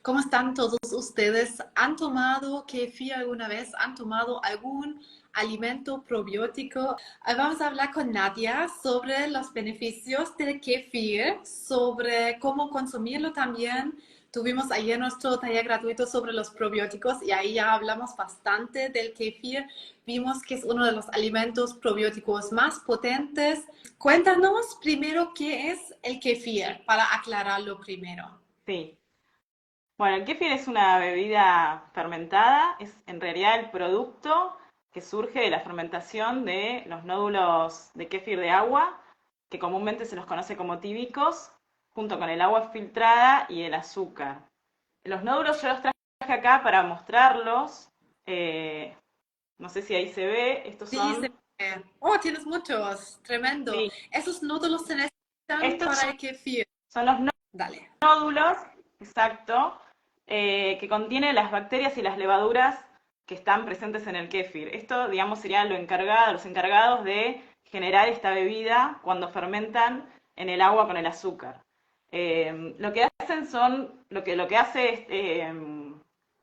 ¿Cómo están todos ustedes? ¿Han tomado kefir alguna vez? ¿Han tomado algún alimento probiótico? Hoy vamos a hablar con Nadia sobre los beneficios del kefir, sobre cómo consumirlo también. Tuvimos ayer nuestro taller gratuito sobre los probióticos y ahí ya hablamos bastante del kefir. Vimos que es uno de los alimentos probióticos más potentes. Cuéntanos primero qué es el kefir, para aclararlo primero. Sí. Bueno, el kéfir es una bebida fermentada, es en realidad el producto que surge de la fermentación de los nódulos de kéfir de agua, que comúnmente se los conoce como tíbicos, junto con el agua filtrada y el azúcar. Los nódulos yo los traje acá para mostrarlos. eh, no sé si ahí se ve, estos Sí, son, oh, tienes muchos, tremendo. sí, Esos nódulos se necesitan estos para el kefir. son los Dale. nódulos, exacto, que contiene las bacterias y las levaduras que están presentes en el kéfir. Esto, digamos, serían los encargados de generar esta bebida cuando fermentan en el agua con el azúcar. Lo que hacen son, lo que hace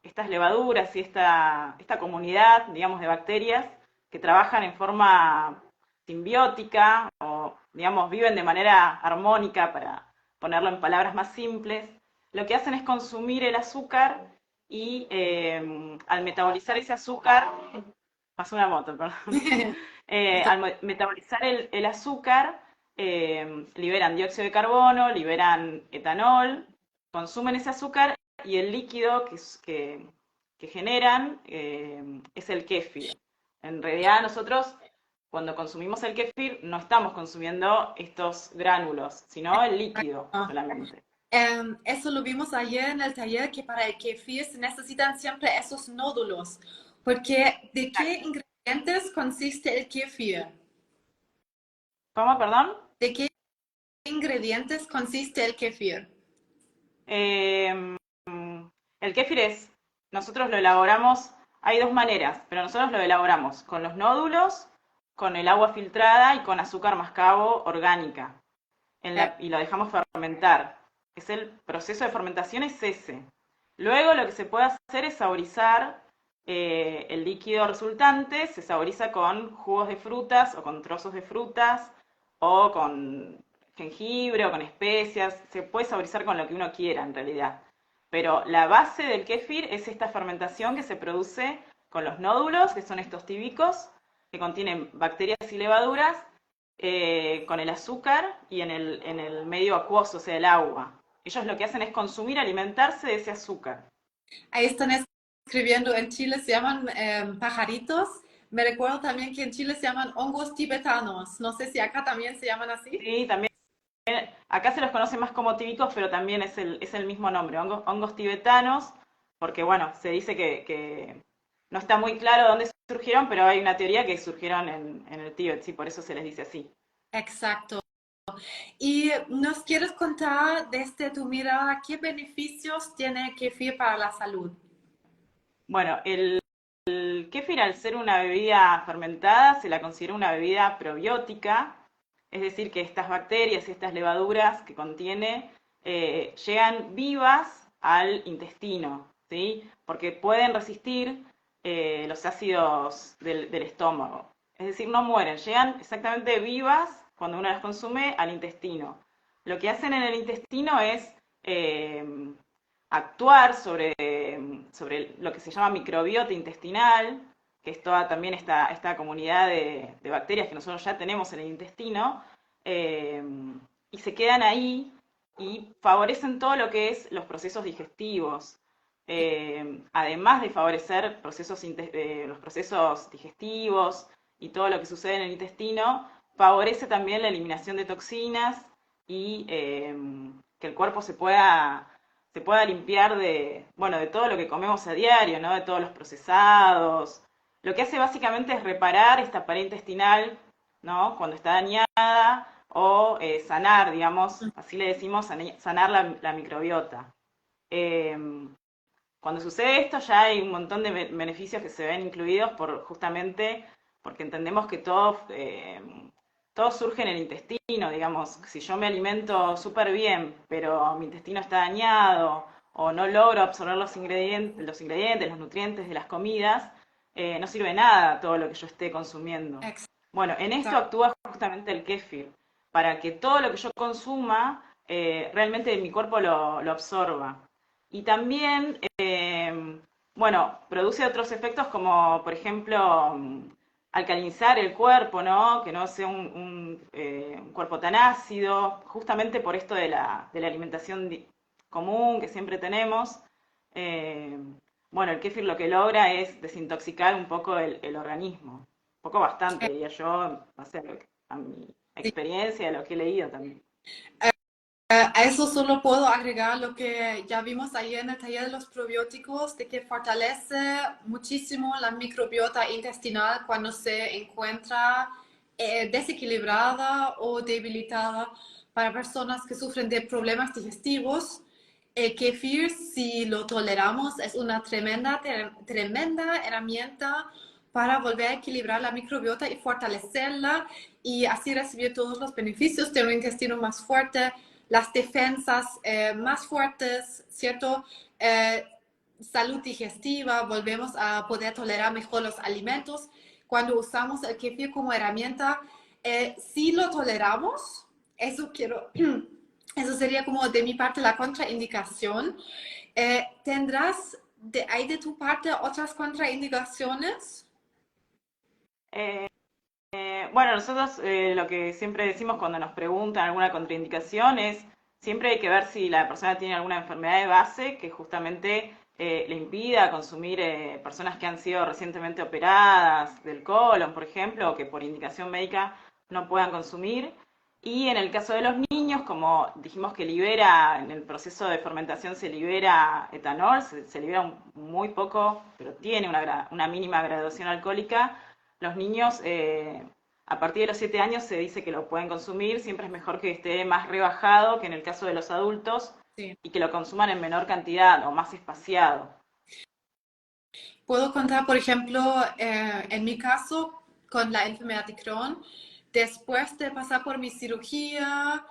estas levaduras y esta comunidad, digamos, de bacterias que trabajan en forma simbiótica o, digamos, viven de manera armónica para ponerlo en palabras más simples, lo que hacen es consumir el azúcar y al metabolizar ese azúcar, pasó una moto, perdón, al metabolizar el azúcar, liberan dióxido de carbono, liberan etanol, consumen ese azúcar y el líquido que generan es el kéfir. En realidad nosotros cuando consumimos el kéfir no estamos consumiendo estos gránulos, sino el líquido solamente. Eso lo vimos ayer en el taller, que para el kefir se necesitan siempre esos nódulos. Porque, ¿de qué Exacto. ingredientes consiste el kefir? ¿Cómo, perdón? ¿De qué ingredientes consiste el kefir? Eh, el kéfir nosotros lo elaboramos, hay dos maneras, pero nosotros lo elaboramos con los nódulos, con el agua filtrada y con azúcar mascabo orgánica. Y lo dejamos fermentar. Es el proceso de fermentación es ese. Luego lo que se puede hacer es saborizar el líquido resultante, se saboriza con jugos de frutas o con trozos de frutas o con jengibre o con especias, se puede saborizar con lo que uno quiera en realidad. Pero la base del kéfir es esta fermentación que se produce con los nódulos, que son estos tíbicos, que contienen bacterias y levaduras, con el azúcar y en el medio acuoso, o sea, el agua. Ellos lo que hacen es consumir, alimentarse de ese azúcar. Ahí están escribiendo, en Chile se llaman pajaritos. Me recuerdo también que en Chile se llaman hongos tibetanos. No sé si acá también se llaman así. Sí, también acá se los conoce más como tíbicos, pero también es el mismo nombre, hongos tibetanos, porque bueno, se dice que no está muy claro dónde surgieron, pero hay una teoría que surgieron en el Tíbet, sí, por eso se les dice así. Exacto. ¿Y nos quieres contar desde tu mirada qué beneficios tiene el kefir para la salud? Bueno, el kéfir al ser una bebida fermentada se la considera una bebida probiótica, es decir, que estas bacterias y estas levaduras que contiene llegan vivas al intestino, ¿sí? Porque pueden resistir los ácidos del estómago. Es decir, no mueren, llegan exactamente vivas cuando uno las consume al intestino. Lo que hacen en el intestino es actuar sobre lo que se llama microbiota intestinal, que es toda también esta comunidad de bacterias que nosotros ya tenemos en el intestino, eh, y se quedan ahí y favorecen todo lo que es los procesos digestivos. Además de favorecer los procesos digestivos y todo lo que sucede en el intestino, favorece también la eliminación de toxinas y que el cuerpo se pueda limpiar de, bueno, de todo lo que comemos a diario, ¿no? De todos los procesados. Lo que hace básicamente es reparar esta pared intestinal, ¿no? Cuando está dañada, o sanar, digamos, así le decimos, sanar la microbiota. Eh, Cuando sucede esto ya hay un montón de beneficios que se ven incluidos justamente porque entendemos que todo surge en el intestino, digamos. Si yo me alimento súper bien, pero mi intestino está dañado o no logro absorber los nutrientes de las comidas, no sirve de nada todo lo que yo esté consumiendo. Bueno, en esto Exacto. actúa justamente el kéfir, para que todo lo que yo consuma realmente mi cuerpo lo absorba. Y también, bueno, produce otros efectos como, por ejemplo, alcalinizar el cuerpo, ¿no? Que no sea un cuerpo tan ácido, justamente por esto de la alimentación común que siempre tenemos. Eh, bueno, el kéfir lo que logra es desintoxicar un poco el organismo, un poco bastante, diría yo, base a mi experiencia, a lo que he leído también. A eso solo puedo agregar lo que ya vimos ayer en el taller de los probióticos, de que fortalece muchísimo la microbiota intestinal cuando se encuentra desequilibrada o debilitada. Para personas que sufren de problemas digestivos, el kefir, si lo toleramos, es una tremenda herramienta para volver a equilibrar la microbiota y fortalecerla y así recibir todos los beneficios de un intestino más fuerte, las defensas más fuertes, ¿cierto? Salud digestiva, volvemos a poder tolerar mejor los alimentos. Cuando usamos el kefir como herramienta, si lo toleramos, eso quiero, eso sería como de mi parte la contraindicación. ¿Tendrás hay de tu parte otras contraindicaciones? Eh, bueno, nosotros lo que siempre decimos cuando nos preguntan alguna contraindicación es, siempre hay que ver si la persona tiene alguna enfermedad de base que justamente le impida consumir personas que han sido recientemente operadas del colon, por ejemplo, o que por indicación médica no puedan consumir. Y en el caso de los niños, como dijimos que libera, en el proceso de fermentación se libera etanol, se libera muy poco, pero tiene una mínima graduación alcohólica. Los niños, a partir de los 7 años se dice que lo pueden consumir, siempre es mejor que esté más rebajado que en el caso de los adultos Sí. y que lo consuman en menor cantidad o más espaciado. Puedo contar, por ejemplo, en mi caso, con la enfermedad de Crohn, después de pasar por mi cirugía,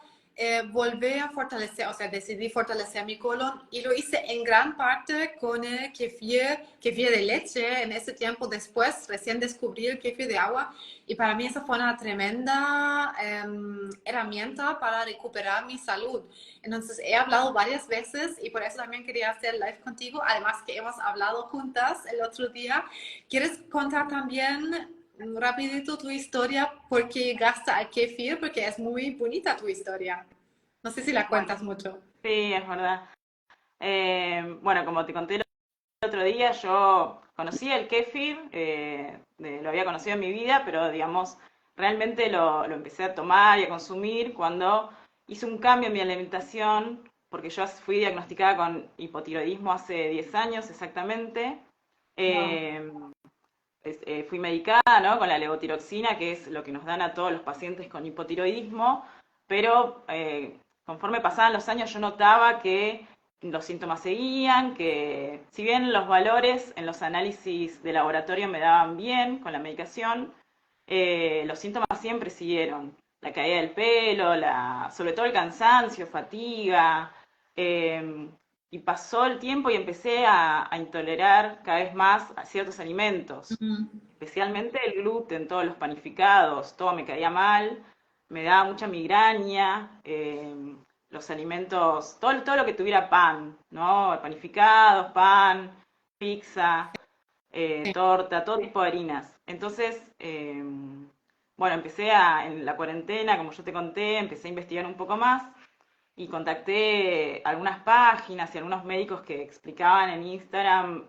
volví a fortalecer, o sea, decidí fortalecer mi colon y lo hice en gran parte con el kefir de leche. En ese tiempo después, recién descubrí el kefir de agua y para mí esa fue una tremenda herramienta para recuperar mi salud. Entonces he hablado varias veces y por eso también quería hacer live contigo, además que hemos hablado juntas el otro día. ¿Quieres contar también rapidito tu historia por qué llegaste al kefir? Porque es muy bonita tu historia. No sé si la Bueno, cuentas mucho. sí, es verdad. Bueno, como te conté el otro día, yo conocí el kéfir, lo había conocido en mi vida, pero digamos, realmente lo empecé a tomar y a consumir cuando hice un cambio en mi alimentación, porque yo fui diagnosticada con hipotiroidismo hace 10 años exactamente. Wow. Eh, Fui medicada, ¿no? Con la levotiroxina, que es lo que nos dan a todos los pacientes con hipotiroidismo, pero conforme pasaban los años yo notaba que los síntomas seguían, que si bien los valores en los análisis de laboratorio me daban bien con la medicación, los síntomas siempre siguieron. La caída del pelo, sobre todo el cansancio, fatiga, eh, y pasó el tiempo y empecé a intolerar cada vez más a ciertos alimentos, Ujú. especialmente el gluten, todos los panificados, todo me caía mal, me daba mucha migraña, los alimentos, todo lo que tuviera pan, ¿no? Panificados, pan, pizza, torta, todo tipo de harinas. Entonces, bueno, en la cuarentena, como yo te conté, empecé a investigar un poco más y contacté algunas páginas y algunos médicos que explicaban en Instagram,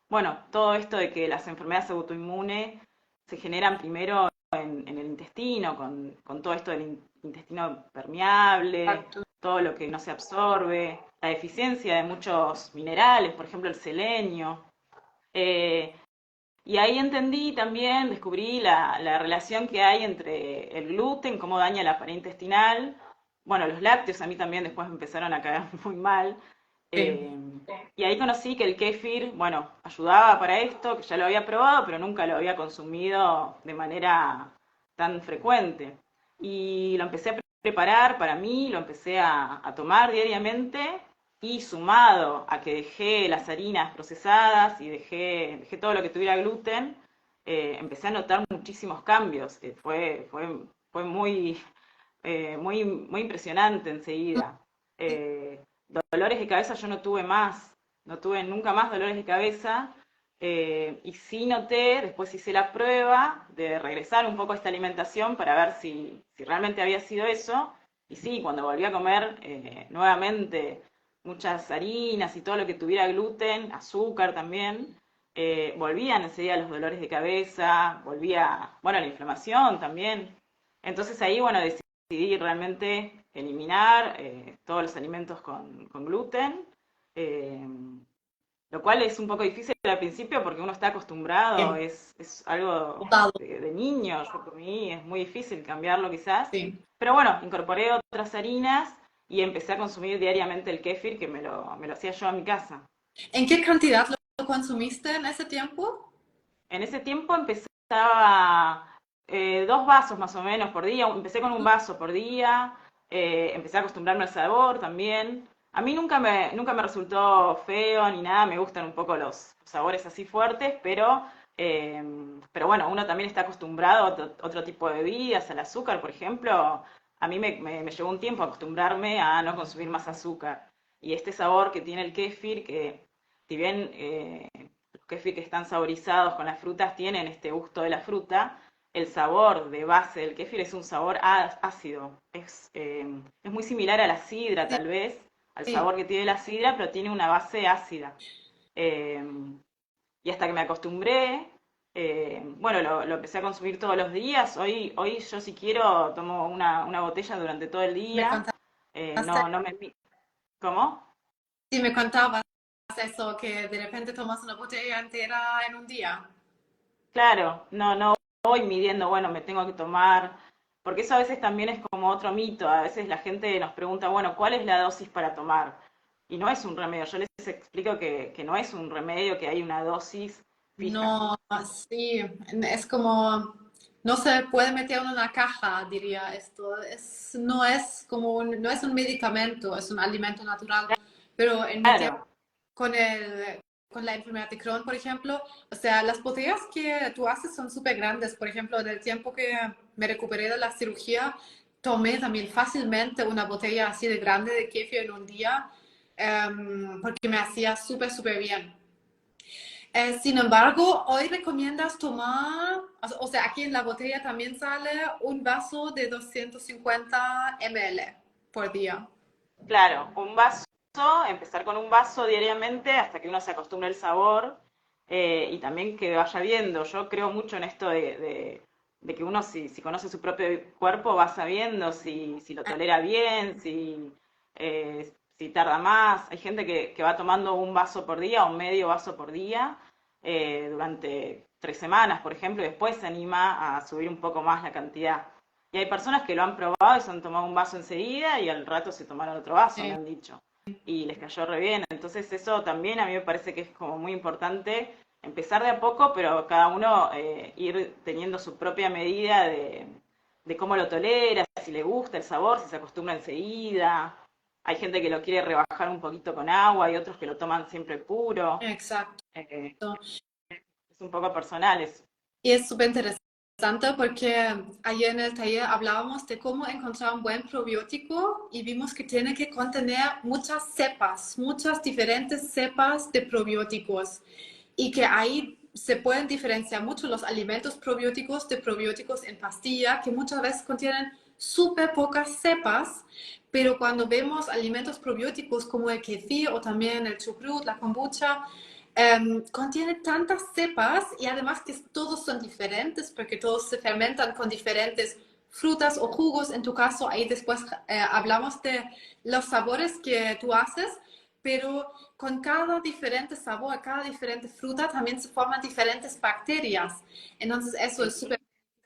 bueno, todo esto de que las enfermedades autoinmunes se generan primero en el intestino, con todo esto del intestino permeable, Exacto. todo lo que no se absorbe, la deficiencia de muchos minerales, por ejemplo el selenio. Eh, y ahí entendí también, descubrí la relación que hay entre el gluten, cómo daña la pared intestinal. Bueno, los lácteos a mí también después me empezaron a caer muy mal. Sí. Eh, y ahí conocí que el kéfir, bueno, ayudaba para esto, que ya lo había probado, pero nunca lo había consumido de manera tan frecuente. Y lo empecé a preparar para mí, lo empecé a tomar diariamente y sumado a que dejé las harinas procesadas y dejé todo lo que tuviera gluten, empecé a notar muchísimos cambios. Fue muy impresionante enseguida. Dolores de cabeza yo no tuve más, no tuve nunca más dolores de cabeza. Y sí noté, después hice la prueba de regresar un poco a esta alimentación para ver si realmente había sido eso. Y sí, cuando volví a comer nuevamente muchas harinas y todo lo que tuviera gluten, azúcar también, volvían enseguida los dolores de cabeza, volvía, bueno, la inflamación también. Entonces ahí, bueno, decidí realmente eliminar todos los alimentos con gluten. eh, lo cual es un poco difícil al principio porque uno está acostumbrado, Sí, es algo total, de niño, yo comí, es muy difícil cambiarlo quizás. sí. Pero bueno, incorporé otras harinas y empecé a consumir diariamente el kéfir que me lo hacía yo en mi casa. ¿En qué cantidad lo consumiste en ese tiempo? En ese tiempo empezaba 2 vasos más o menos por día, empecé con un vaso por día, empecé a acostumbrarme al sabor también. A mí nunca me resultó feo ni nada, me gustan un poco los sabores así fuertes, eh, pero bueno, uno también está acostumbrado a otro tipo de bebidas, al azúcar, por ejemplo. A mí me llevó un tiempo acostumbrarme a no consumir más azúcar. Y este sabor que tiene el kéfir, que si bien los kéfir que están saborizados con las frutas tienen este gusto de la fruta, el sabor de base del kéfir es un sabor ácido. Es muy similar a la sidra, Sí, tal vez, al sí. sabor que tiene la sidra, pero tiene una base ácida. Eh, y hasta que me acostumbré, bueno, lo empecé a consumir todos los días. Hoy yo si quiero tomo una botella durante todo el Me día. contaste, No me... ¿Cómo? sí, me contabas eso, que de repente tomas una botella entera en un día. Claro, no voy midiendo, bueno, me tengo que tomar, porque eso a veces también es como otro mito, a veces la gente nos pregunta, bueno, ¿cuál es la dosis para tomar? Y no es un remedio, yo les explico que no es un remedio, que hay una dosis fija. No, sí, es como, no se puede meter en una caja, diría esto. No es como no es un medicamento, es un alimento natural. Pero en mi tiempo Claro, con con la enfermedad de Crohn, por ejemplo, o sea, las botellas que tú haces son súper grandes. Por ejemplo, en el tiempo que me recuperé de la cirugía, tomé también fácilmente una botella así de grande de kefir en un día, porque me hacía súper bien. Sin embargo, hoy recomiendas tomar, o sea, aquí en la botella también sale un vaso de 250 ml por día. claro, un vaso, empezar con un vaso diariamente hasta que uno se acostumbre al sabor y también que vaya viendo. Yo creo mucho en esto de que uno si conoce su propio cuerpo va sabiendo si lo tolera bien, si tarda más. Hay gente que va tomando un vaso por día o medio vaso por día durante 3 semanas, por ejemplo, y después se anima a subir un poco más la cantidad. Y hay personas que lo han probado y se han tomado un vaso enseguida y al rato se tomaron otro vaso, me Sí, han dicho. Y les cayó re bien. Entonces eso también a mí me parece que es como muy importante empezar de a poco, pero cada uno ir teniendo su propia medida de cómo lo tolera, si le gusta el sabor, si se acostumbra enseguida. Hay gente que lo quiere rebajar un poquito con agua y otros que lo toman siempre puro. exacto. Eh, es un poco personal eso. Y es súper interesante porque ayer en el taller hablábamos de cómo encontrar un buen probiótico y vimos que tiene que contener muchas cepas, muchas diferentes cepas de probióticos y que ahí se pueden diferenciar mucho los alimentos probióticos de probióticos en pastilla, que muchas veces contienen súper pocas cepas, pero cuando vemos alimentos probióticos como el kefir o también el chucrut, la kombucha, contiene tantas cepas y además que todos son diferentes porque todos se fermentan con diferentes frutas o jugos. En tu caso, ahí después hablamos de los sabores que tú haces, pero con cada diferente sabor, cada diferente fruta también se forman diferentes bacterias. Entonces eso es súper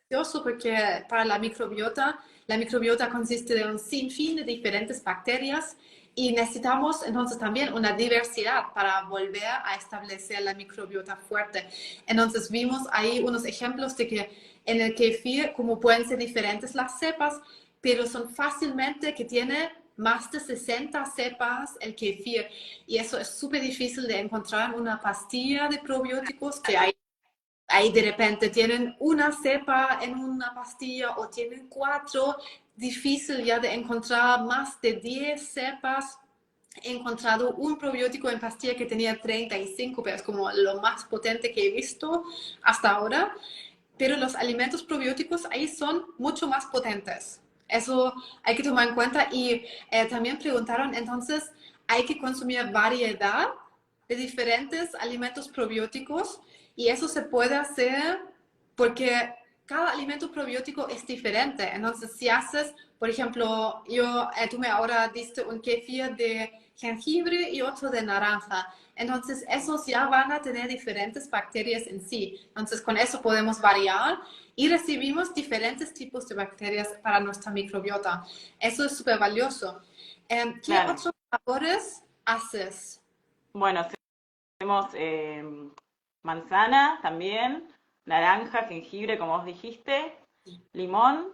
beneficioso porque para la microbiota consiste de un sinfín de diferentes bacterias y necesitamos entonces también una diversidad para volver a establecer la microbiota fuerte. Entonces vimos ahí unos ejemplos de que en el kefir, como pueden ser diferentes las cepas, pero son fácilmente que tiene más de 60 cepas el kéfir y eso es súper difícil de encontrar en una pastilla de probióticos que hay. Ahí de repente tienen una cepa en una pastilla o tienen 4, difícil ya de encontrar más de 10 cepas. He encontrado un probiótico en pastilla que tenía 35, pero es como lo más potente que he visto hasta ahora. Pero los alimentos probióticos ahí son mucho más potentes. Eso hay que tomar en cuenta. Y también preguntaron, entonces, ¿hay que consumir variedad de diferentes alimentos probióticos? Y eso se puede hacer porque cada alimento probiótico es diferente. Entonces, si haces, por ejemplo, tú me ahora diste un kéfir de jengibre y otro de naranja. Entonces, esos ya van a tener diferentes bacterias en sí. Entonces, con eso podemos variar y recibimos diferentes tipos de bacterias para nuestra microbiota. Eso es súper valioso. ¿Qué Claro. otros sabores haces? Bueno, hacemos manzana también, naranja, jengibre, como vos dijiste, limón.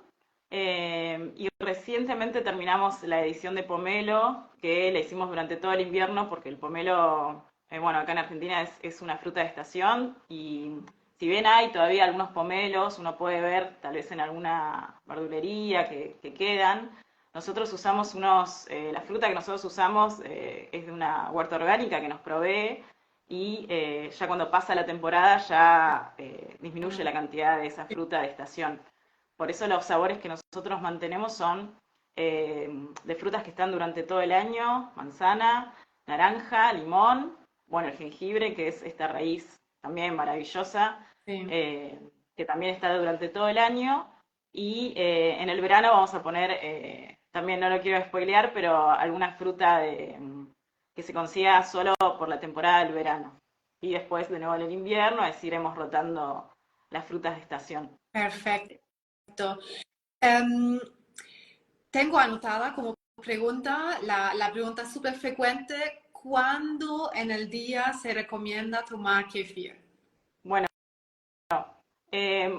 Y recientemente terminamos la edición de pomelo, que la hicimos durante todo el invierno, porque el pomelo, bueno, acá en Argentina es una fruta de estación, y si bien hay todavía algunos pomelos, uno puede ver tal vez en alguna verdulería que quedan, nosotros usamos la fruta que nosotros usamos es de una huerta orgánica que nos provee, y ya cuando pasa la temporada ya disminuye la cantidad de esa fruta de estación. Por eso los sabores que nosotros mantenemos son de frutas que están durante todo el año: manzana, naranja, limón, bueno, el jengibre, que es esta raíz también maravillosa, Sí. que también está durante todo el año. Y en el verano vamos a poner, también no lo quiero spoilear, pero alguna fruta que se consiga solo por la temporada del verano. Y después, de nuevo, en el invierno, es iremos rotando las frutas de estación. Perfecto. Em, Tengo anotada como pregunta, la pregunta súper frecuente, ¿cuándo en el día se recomienda tomar kéfir? Bueno,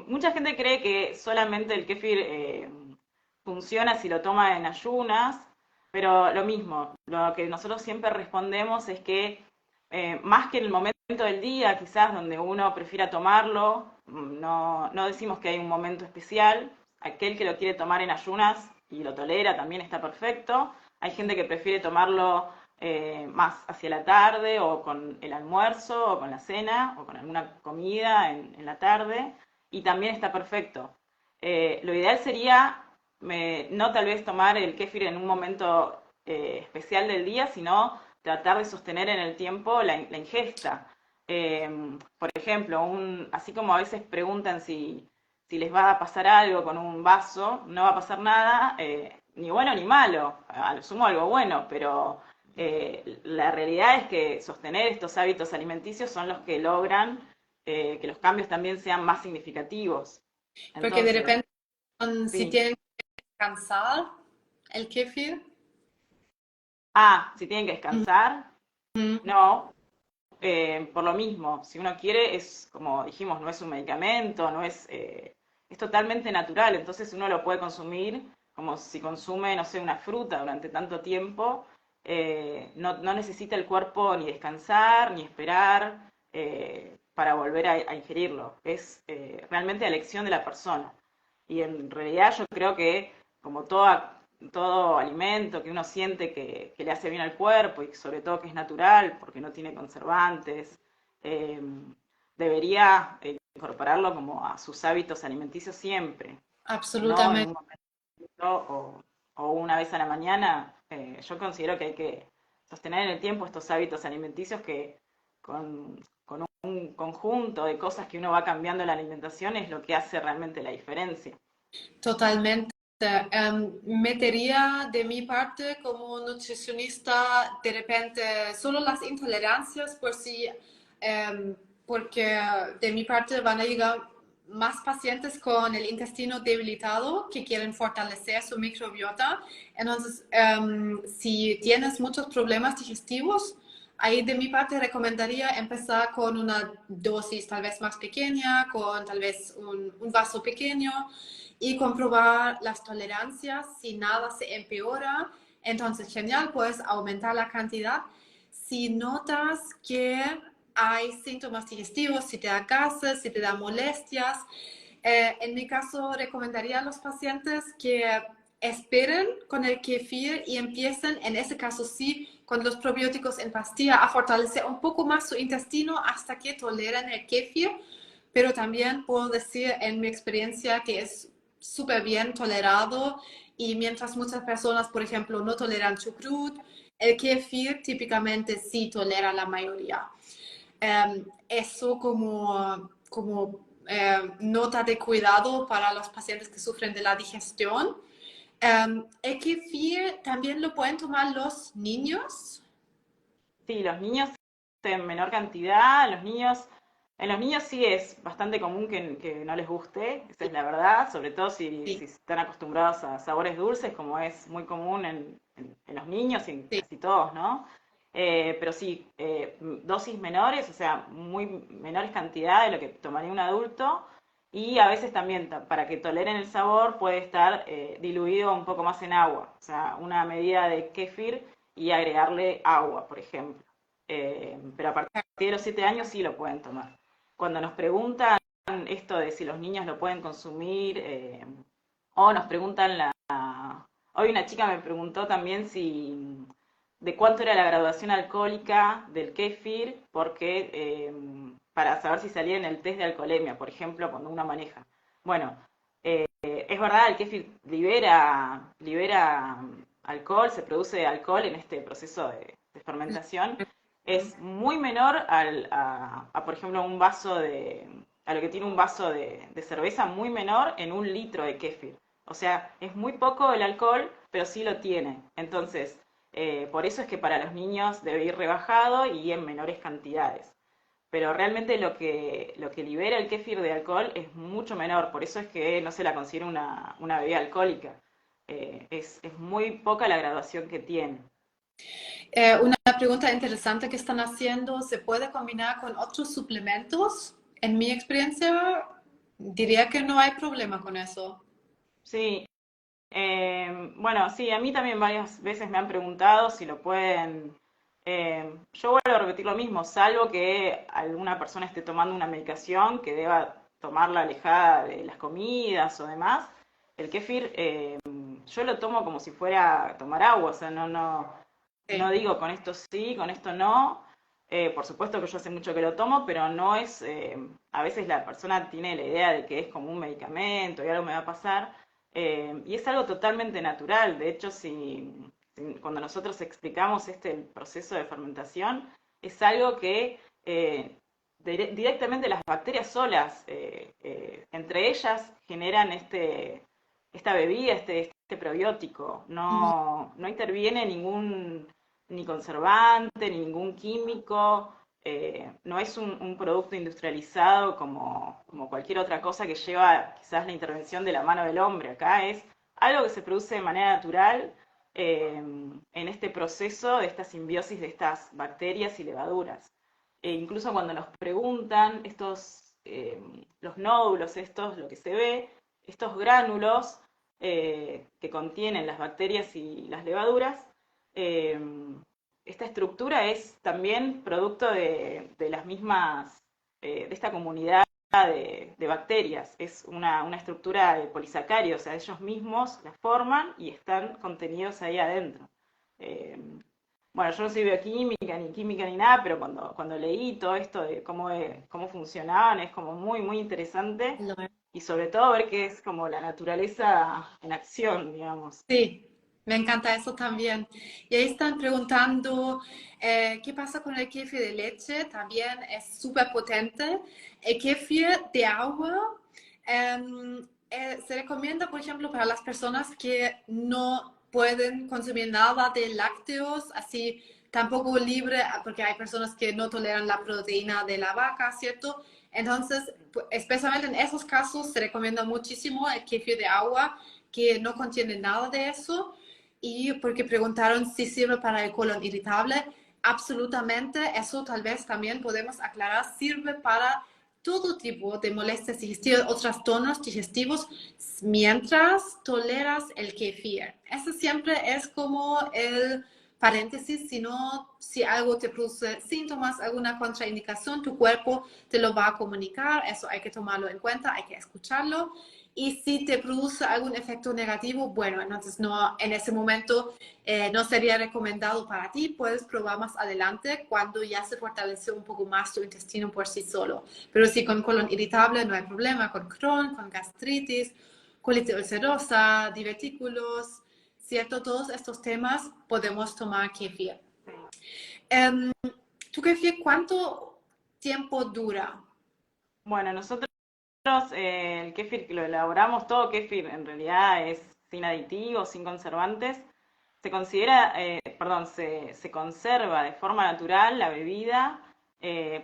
mucha gente cree que solamente el kéfir funciona si lo toma en ayunas, pero lo mismo, lo que nosotros siempre respondemos es que más que en el momento del día, quizás donde uno prefiera tomarlo, no decimos que hay un momento especial. Aquel que lo quiere tomar en ayunas y lo tolera también está perfecto. Hay gente que prefiere tomarlo más hacia la tarde, o con el almuerzo, o con la cena, o con alguna comida en la tarde, y también está perfecto. Lo ideal sería no tal vez tomar el kéfir en un momento especial del día, sino tratar de sostener en el tiempo la ingesta. Por ejemplo, así como a veces preguntan si les va a pasar algo con un vaso, no va a pasar nada, ni bueno ni malo, a lo sumo algo bueno, pero la realidad es que sostener estos hábitos alimenticios son los que logran que los cambios también sean más significativos. Porque de Entonces, repente, si sí. tienen que descansar el kéfir. Si tienen que descansar, no, por lo mismo, si uno quiere, es como dijimos, no es un medicamento, es totalmente natural, entonces uno lo puede consumir como si consume, no sé, una fruta durante tanto tiempo. No necesita el cuerpo ni descansar, ni esperar para volver a ingerirlo. Es realmente a elección de la persona. Y en realidad yo creo que, como todo alimento que uno siente que le hace bien al cuerpo, y sobre todo que es natural porque no tiene conservantes, eh, debería incorporarlo como a sus hábitos alimenticios siempre, no en Absolutamente. un momento o una vez a la mañana. Yo considero que hay que sostener en el tiempo estos hábitos alimenticios, que con un conjunto de cosas que uno va cambiando en la alimentación es lo que hace realmente la diferencia. Totalmente. Metería de mi parte como nutricionista de repente solo las intolerancias por si, porque de mi parte van a llegar más pacientes con el intestino debilitado que quieren fortalecer su microbiota. Entonces, si tienes muchos problemas digestivos, ahí de mi parte recomendaría empezar con una dosis tal vez más pequeña, con tal vez un vaso pequeño y comprobar las tolerancias. Si nada se empeora, Entonces, genial, puedes aumentar la cantidad. Si notas que hay síntomas digestivos, si te da gases, si te da molestias, en mi caso recomendaría a los pacientes que esperen con el kéfir y empiecen, en ese caso sí, con los probióticos en pastilla a fortalecer un poco más su intestino hasta que toleren el kéfir, pero también puedo decir en mi experiencia que es súper bien tolerado y mientras muchas personas, por ejemplo, no toleran chucrut, el kéfir típicamente sí tolera la mayoría. Eso como nota de cuidado para los pacientes que sufren de la digestión. El kéfir también lo pueden tomar los niños. Sí, los niños en menor cantidad, en los niños sí es bastante común que no les guste, esa es la verdad, sobre todo si Sí, están acostumbrados a sabores dulces, como es muy común en los niños y en sí. casi todos, ¿no? Pero sí, dosis menores, o sea, muy menores cantidades de lo que tomaría un adulto, y a veces también para que toleren el sabor puede estar diluido un poco más en agua, o sea, una medida de kéfir y agregarle agua, por ejemplo. Pero a partir de los 7 años sí lo pueden tomar. Cuando nos preguntan esto de si los niños lo pueden consumir, o nos preguntan Hoy una chica me preguntó también si de cuánto era la graduación alcohólica del kéfir, porque para saber si salía en el test de alcoholemia, por ejemplo, cuando uno maneja. Bueno, es verdad, el kéfir libera alcohol, se produce alcohol en este proceso de fermentación. Es muy menor por ejemplo, a lo que tiene un vaso de cerveza, muy menor en 1 litro de kéfir. O sea, es muy poco el alcohol, pero sí lo tiene. Entonces, por eso es que para los niños debe ir rebajado y en menores cantidades. Pero realmente lo que libera el kéfir de alcohol es mucho menor, por eso es que no se la considera una bebida alcohólica. Es muy poca la graduación que tiene. Una pregunta interesante que están haciendo, ¿se puede combinar con otros suplementos? En mi experiencia, diría que no hay problema con eso. Sí, bueno, sí, a mí también varias veces me han preguntado si lo pueden. Yo vuelvo a repetir lo mismo, salvo que alguna persona esté tomando una medicación que deba tomarla alejada de las comidas o demás. El kéfir, yo lo tomo como si fuera a tomar agua, o sea, no Sí. digo con esto sí, con esto no. Por supuesto que yo hace mucho que lo tomo, pero no es. A veces la persona tiene la idea de que es como un medicamento y algo me va a pasar. Y es algo totalmente natural. De hecho, cuando nosotros explicamos el proceso de fermentación, es algo que directamente las bacterias solas, entre ellas, generan esta bebida, este probiótico. Ujú. No interviene ni conservante, ni ningún químico. No es un producto industrializado como cualquier otra cosa que lleva quizás la intervención de la mano del hombre. Acá es algo que se produce de manera natural en este proceso de esta simbiosis de estas bacterias y levaduras. Incluso cuando nos preguntan los nódulos, lo que se ve, estos gránulos que contienen las bacterias y las levaduras, eh, esta estructura es también producto de las mismas, de esta comunidad de bacterias. Es una estructura de polisacáridos, o sea, ellos mismos la forman y están contenidos ahí adentro. Eh, bueno, yo no soy bioquímica, ni química, ni nada, pero cuando leí todo esto de cómo funcionaban, es como muy, muy interesante. Y sobre todo ver que es como la naturaleza en acción, digamos. Sí, me encanta eso también. Y ahí están preguntando, ¿qué pasa con el kéfir de leche? También es súper potente. El kéfir de agua se recomienda, por ejemplo, para las personas que no pueden consumir nada de lácteos, así tampoco libre, porque hay personas que no toleran la proteína de la vaca, ¿cierto? Entonces, especialmente en esos casos, se recomienda muchísimo el kéfir de agua que no contiene nada de eso. Y porque preguntaron si sirve para el colon irritable, absolutamente, eso tal vez también podemos aclarar, sirve para todo tipo de molestias digestivas, otros tonos digestivos, mientras toleras el kefir. Eso siempre es como el paréntesis, si algo te produce síntomas, alguna contraindicación, tu cuerpo te lo va a comunicar, eso hay que tomarlo en cuenta, hay que escucharlo. Y si te produce algún efecto negativo, bueno, entonces no, en ese momento no sería recomendado para ti, puedes probar más adelante cuando ya se fortaleció un poco más tu intestino por sí solo. Pero si con colon irritable no hay problema, con Crohn, con gastritis, colitis ulcerosa, divertículos, ¿cierto? Todos estos temas podemos tomar kefir. Sí. ¿Tu kefir cuánto tiempo dura? Bueno, nosotros el kéfir que lo elaboramos, todo kéfir en realidad es sin aditivos, sin conservantes. Se considera, perdón, se conserva de forma natural la bebida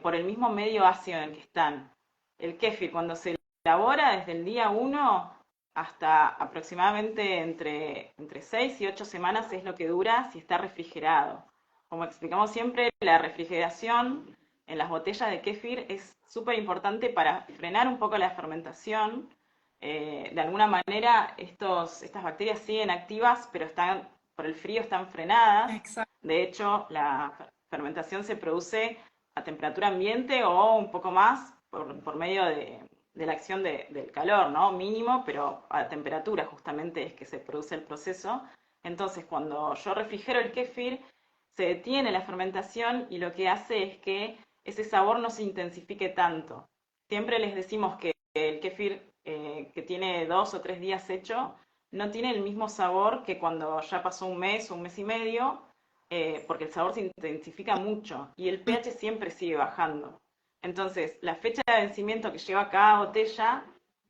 por el mismo medio ácido en el que están. El kéfir cuando se elabora desde el día 1 hasta aproximadamente entre 6 y 8 semanas es lo que dura si está refrigerado. Como explicamos siempre, la refrigeración en las botellas de kéfir es súper importante para frenar un poco la fermentación. De alguna manera estas bacterias siguen activas, pero por el frío están frenadas. Exacto. De hecho, la fermentación se produce a temperatura ambiente o un poco más por medio de la acción del calor, ¿no? Mínimo, pero a temperatura justamente es que se produce el proceso. Entonces, cuando yo refrigero el kéfir, se detiene la fermentación y lo que hace es que ese sabor no se intensifique tanto. Siempre les decimos que el kéfir que tiene 2 o 3 días hecho no tiene el mismo sabor que cuando ya pasó un mes o un mes y medio, porque el sabor se intensifica mucho y el pH siempre sigue bajando. Entonces, la fecha de vencimiento que lleva cada botella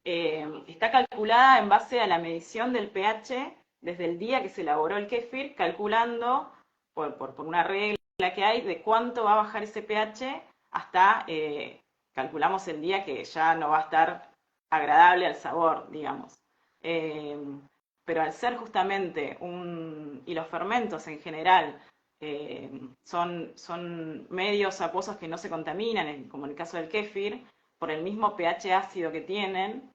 está calculada en base a la medición del pH desde el día que se elaboró el kéfir, calculando por una regla que hay de cuánto va a bajar ese pH hasta, calculamos el día que ya no va a estar agradable al sabor, digamos. Eh, pero al ser justamente y los fermentos en general son medios acuosos que no se contaminan, como en el caso del kéfir, por el mismo pH ácido que tienen,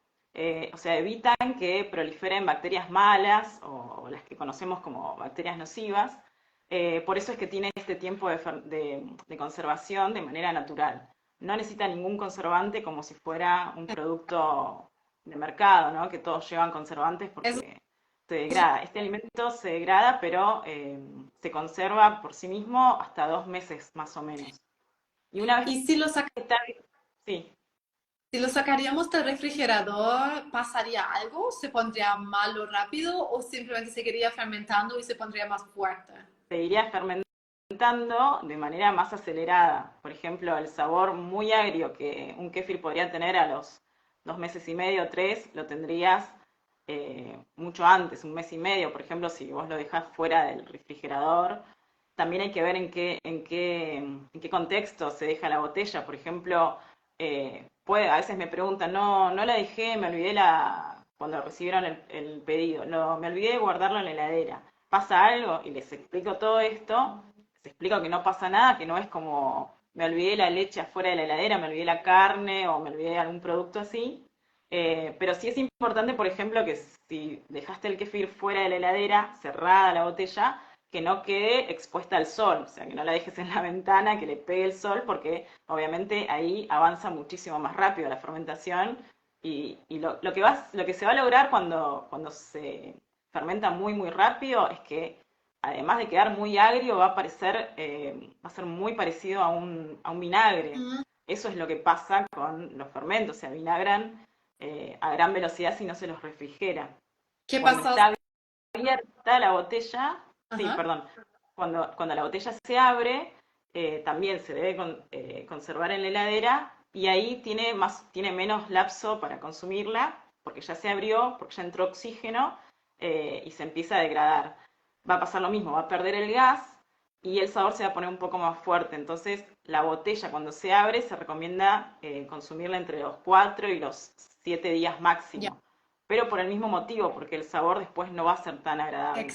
o sea, evitan que proliferen bacterias malas o las que conocemos como bacterias nocivas. Por eso es que tiene este tiempo de conservación de manera natural. No necesita ningún conservante como si fuera un producto de mercado, ¿no? Que todos llevan conservantes Es- porque se degrada. Este alimento se degrada, pero se conserva por sí mismo hasta 2 meses más o menos. Y una vez y que está, sí, si lo sacaríamos del refrigerador, ¿pasaría algo? ¿Se pondría malo rápido o simplemente seguiría fermentando y se pondría más fuerte? se iría fermentando de manera más acelerada. Por ejemplo, el sabor muy agrio que un kéfir podría tener a los 2 meses y medio, 3, lo tendrías mucho antes, un mes y medio, por ejemplo, si vos lo dejás fuera del refrigerador. También hay que ver en qué contexto se deja la botella. Por ejemplo, a veces me preguntan, no la dejé, me olvidé cuando recibieron el pedido, me olvidé de guardarlo en la heladera. ¿Pasa algo? Y les explico todo esto, les explico que no pasa nada, que no es como me olvidé la leche afuera de la heladera, me olvidé la carne o me olvidé algún producto así. Pero sí es importante, por ejemplo, que si dejaste el kéfir fuera de la heladera, cerrada la botella, que no quede expuesta al sol, o sea, que no la dejes en la ventana, que le pegue el sol, porque obviamente ahí avanza muchísimo más rápido la fermentación y lo que se va a lograr cuando se fermenta muy, muy rápido es que además de quedar muy agrio, va a ser muy parecido a un vinagre. Mm. Eso es lo que pasa con los fermentos, se avinagran a gran velocidad si no se los refrigera. ¿Qué Cuando pasa? está abierta la botella, sí, Ajá. perdón, cuando la botella se abre, también se debe conservar en la heladera y ahí tiene menos lapso para consumirla, porque ya se abrió, porque ya entró oxígeno y se empieza a degradar. Va a pasar lo mismo, va a perder el gas y el sabor se va a poner un poco más fuerte. Entonces, la botella cuando se abre se recomienda consumirla entre los 4 y los 7 días Ya, máximo, pero por el mismo motivo, porque el sabor después no va a ser tan agradable.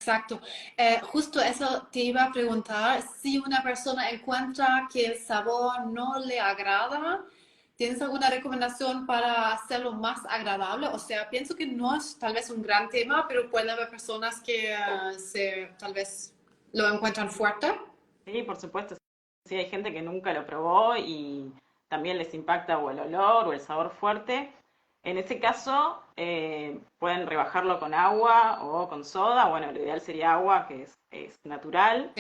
exacto. Justo eso te iba a preguntar, si una persona encuentra que el sabor no le agrada, ¿Tienes alguna recomendación para hacerlo más agradable? O sea, pienso que no es tal vez un gran tema, pero puede haber personas que tal vez lo encuentran fuerte. Sí, por supuesto. Sí, hay gente que nunca lo probó y también les impacta o el olor o el sabor fuerte. En ese caso, pueden rebajarlo con agua o con soda. Bueno, lo ideal sería agua, que es natural.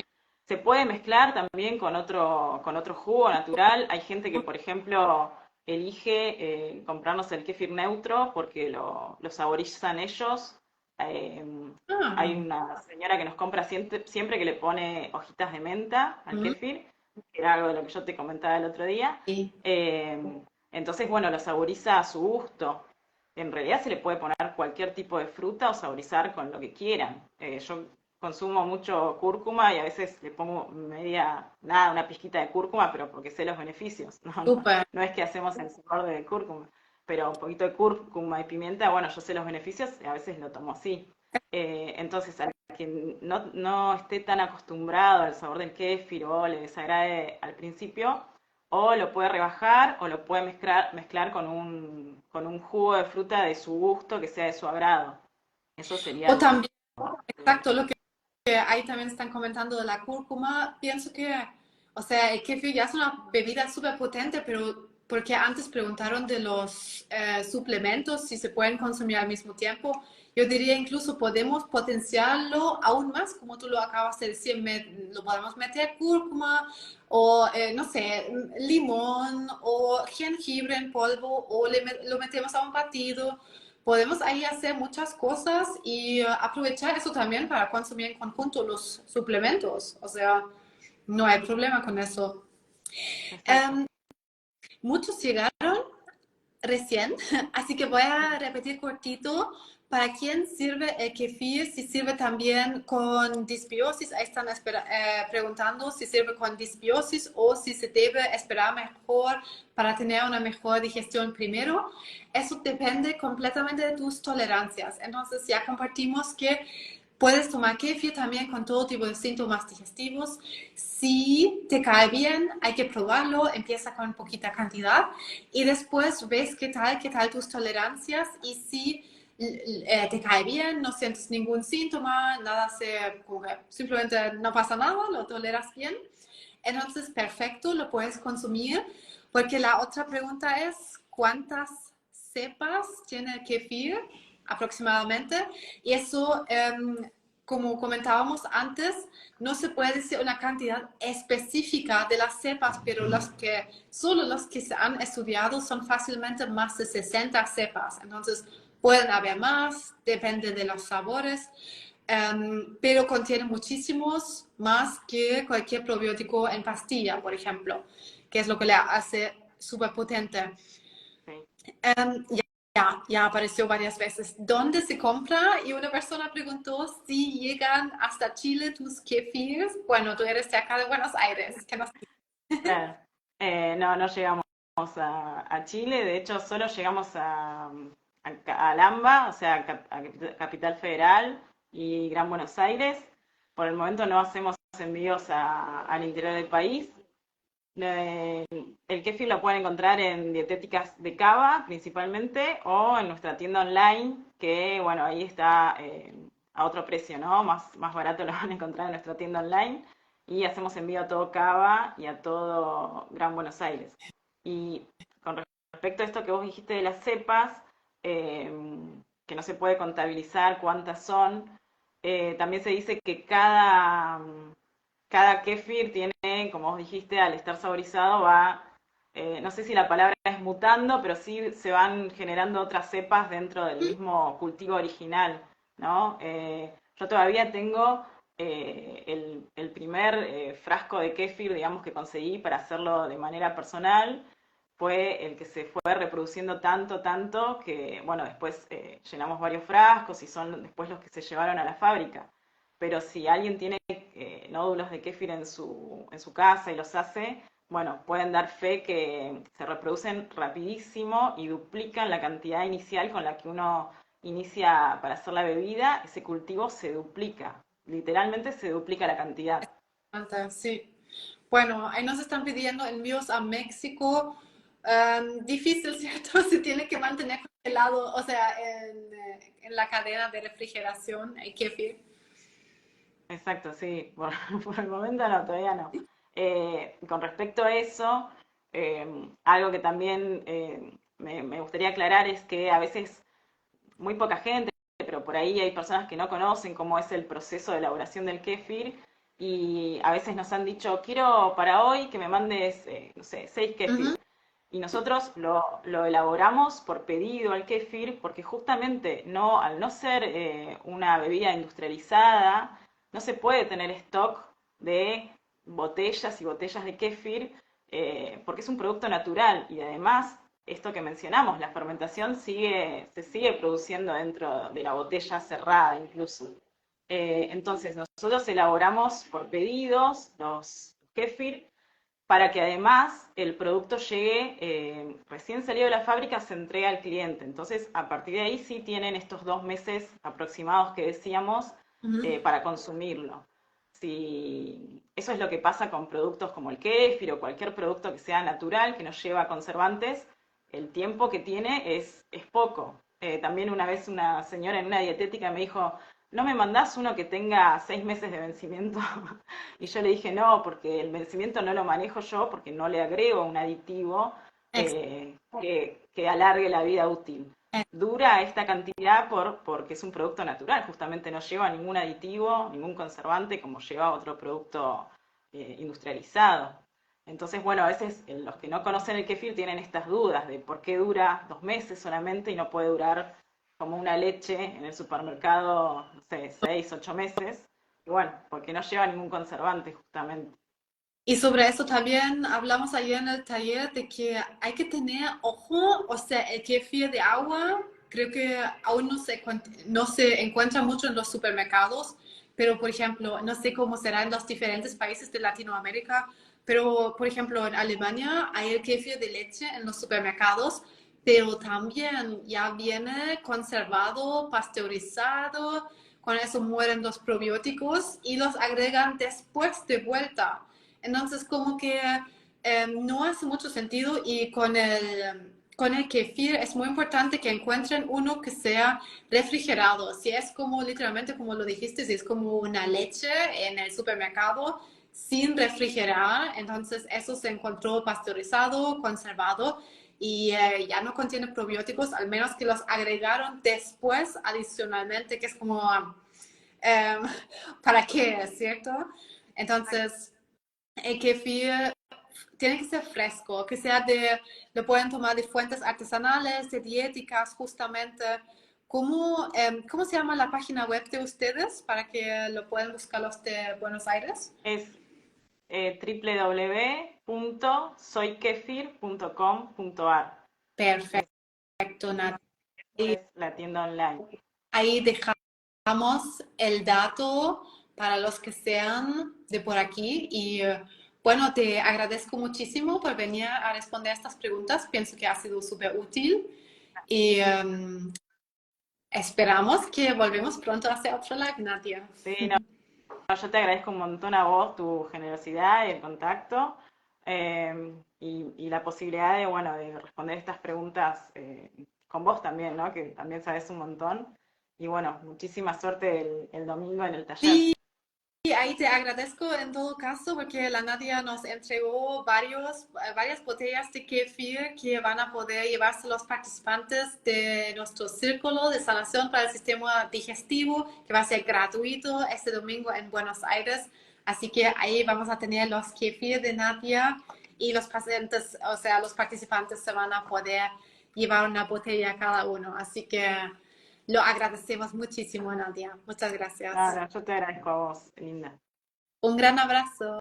Se puede mezclar también con otro jugo natural. Hay gente que, por ejemplo, elige comprarnos el kéfir neutro porque lo saborizan ellos. Eh, Hay Ah, una señora que nos compra siempre que le pone hojitas de menta al mm, kéfir, que era algo de lo que yo te comentaba el otro día. sí. Eh, entonces, bueno, lo saboriza a su gusto. En realidad se le puede poner cualquier tipo de fruta o saborizar con lo que quieran. Yo consumo mucho cúrcuma y a veces le pongo nada, una pizquita de cúrcuma, pero porque sé los beneficios. Súper. No es que hacemos el sabor de cúrcuma, pero un poquito de cúrcuma y pimienta, bueno, yo sé los beneficios y a veces lo tomo así. Entonces, a quien no esté tan acostumbrado al sabor del kéfir o le desagrade al principio, o lo puede rebajar o lo puede mezclar con un jugo de fruta de su gusto, que sea de su agrado. Eso sería O lo... también, exacto, lo que ahí también están comentando de la cúrcuma, pienso que, o sea, el kefir ya es una bebida súper potente, pero porque antes preguntaron de los suplementos, si se pueden consumir al mismo tiempo, yo diría incluso podemos potenciarlo aún más, como tú lo acabas de decir, lo podemos meter cúrcuma o, no sé, limón o jengibre en polvo o lo metemos a un batido. Podemos ahí hacer muchas cosas y aprovechar eso también para consumir en conjunto los suplementos. O sea, no hay problema con eso. Exacto. Em, muchos llegaron recién, así que voy a repetir cortito. ¿Para quién sirve el kefir? Si sirve también con disbiosis, ahí están preguntando si sirve con disbiosis o si se debe esperar mejor para tener una mejor digestión primero. Eso depende completamente de tus tolerancias. Entonces ya compartimos que puedes tomar kefir también con todo tipo de síntomas digestivos. Si te cae bien, hay que probarlo. Empieza con poquita cantidad y después ves qué tal tus tolerancias y si te cae bien, no sientes ningún síntoma, nada simplemente no pasa nada, lo toleras bien. Entonces, perfecto, lo puedes consumir, porque la otra pregunta es, ¿cuántas cepas tiene el kefir aproximadamente? Y eso, como comentábamos antes, no se puede decir una cantidad específica de las cepas, pero solo los que se han estudiado son fácilmente más de 60 cepas. Entonces, pueden haber más, depende de los sabores, pero contiene muchísimos más que cualquier probiótico en pastilla, por ejemplo, que es lo que le hace súper potente. Sí. Ya apareció varias veces. ¿Dónde se compra? Y una persona preguntó si llegan hasta Chile tus kefirs. Bueno, tú eres de acá de Buenos Aires. ¿Qué nos Claro. No llegamos a Chile, de hecho solo llegamos a Lamba, o sea, a Capital Federal y Gran Buenos Aires. Por el momento no hacemos envíos al interior del país. Eh, el kéfir lo pueden encontrar en dietéticas de Cava principalmente o en nuestra tienda online, que bueno, ahí está a otro precio, ¿no? Más barato lo van a encontrar en nuestra tienda online y hacemos envío a todo Cava y a todo Gran Buenos Aires. Y con respecto a esto que vos dijiste de las cepas, eh, que no se puede contabilizar cuántas son, también se dice que cada kéfir tiene, como vos dijiste, al estar saborizado no sé si la palabra es mutando, pero sí se van generando otras cepas dentro del mismo cultivo original, ¿no? Yo todavía tengo el primer frasco de kéfir, digamos, que conseguí para hacerlo de manera personal, fue el que se fue reproduciendo tanto, que, bueno, después llenamos varios frascos y son después los que se llevaron a la fábrica. Pero si alguien tiene nódulos de kéfir en su casa y los hace, bueno, pueden dar fe que se reproducen rapidísimo y duplican la cantidad inicial con la que uno inicia para hacer la bebida, ese cultivo se duplica, literalmente se duplica la cantidad. encanta? Sí. Bueno, ahí nos están pidiendo envíos a México. Difícil, ¿cierto? Se tiene que mantener congelado, o sea, en la cadena de refrigeración, el kéfir. Exacto, sí, por, por el momento no, todavía no. Con respecto a eso, algo que también me gustaría aclarar es que a veces muy poca gente, pero por ahí hay personas que no conocen cómo es el proceso de elaboración del kéfir y a veces nos han dicho, quiero para hoy que me mandes, no sé, 6 kéfir. Ujú, Y nosotros lo elaboramos por pedido al kéfir porque justamente no, al no ser una bebida industrializada, no se puede tener stock de botellas y botellas de kéfir porque es un producto natural y además esto que mencionamos, la fermentación se sigue produciendo dentro de la botella cerrada incluso. Entonces nosotros elaboramos por pedidos los kéfir para que además el producto llegue recién salido de la fábrica, se entrega al cliente. Entonces, a partir de ahí sí tienen estos 2 meses aproximados que decíamos ujú. para consumirlo. Si, eso es lo que pasa con productos como el kéfir o cualquier producto que sea natural, que no lleva conservantes, el tiempo que tiene es poco. También una vez una señora en una dietética me dijo, ¿no me mandás uno que tenga 6 meses de vencimiento? Y yo le dije, no, porque el vencimiento no lo manejo yo, porque no le agrego un aditivo Ex- que alargue la vida útil. ex- Dura esta cantidad porque es un producto natural, justamente no lleva ningún aditivo, ningún conservante como lleva otro producto industrializado. Entonces, bueno, a veces los que no conocen el kéfir tienen estas dudas de por qué dura 2 meses solamente y no puede durar como una leche en el supermercado, no sé, 6, 8 meses. Y bueno, porque no lleva ningún conservante justamente. Y sobre eso también hablamos ayer en el taller de que hay que tener ojo, o sea, el kéfir de agua, creo que aún no se encuentra mucho en los supermercados, pero por ejemplo, no sé cómo será en los diferentes países de Latinoamérica, pero por ejemplo en Alemania hay el kéfir de leche en los supermercados, pero también ya viene conservado, pasteurizado, con eso mueren los probióticos y los agregan después de vuelta. Entonces, como que no hace mucho sentido y con el kefir es muy importante que encuentren uno que sea refrigerado. Si es como literalmente, como lo dijiste, si es como una leche en el supermercado sin refrigerar, entonces eso se encontró pasteurizado, conservado y ya no contiene probióticos, al menos que los agregaron después adicionalmente, que es como, eh, ¿para qué? ¿Cierto? Entonces, el kefir tiene que ser fresco, que sea lo pueden tomar de fuentes artesanales, de dietéticas, justamente. ¿Cómo se llama la página web de ustedes para que lo puedan buscar los de Buenos Aires? Es www.soykefir.com.ar. Perfecto, Esa Nat. es la tienda online. Ahí dejamos el dato para los que sean de por aquí y bueno, te agradezco muchísimo por venir a responder estas preguntas. Pienso que ha sido súper útil y esperamos que volvemos pronto a hacer otro live, Nadia. Sí, no, yo te agradezco un montón a vos tu generosidad y el contacto y la posibilidad de, bueno, de responder estas preguntas con vos también, ¿no? Que también sabes un montón. Y bueno, muchísima suerte el domingo en el taller. Sí, y ahí te agradezco en todo caso porque la Nadia nos entregó varias botellas de kefir que van a poder llevarse los participantes de nuestro círculo de sanación para el sistema digestivo, que va a ser gratuito este domingo en Buenos Aires. Así que ahí vamos a tener los kefir de Nadia y los pacientes, o sea, los participantes se van a poder llevar una botella cada uno. Así que lo agradecemos muchísimo, Nadia. Muchas gracias. Nada, yo te agradezco a vos, linda. Un gran abrazo.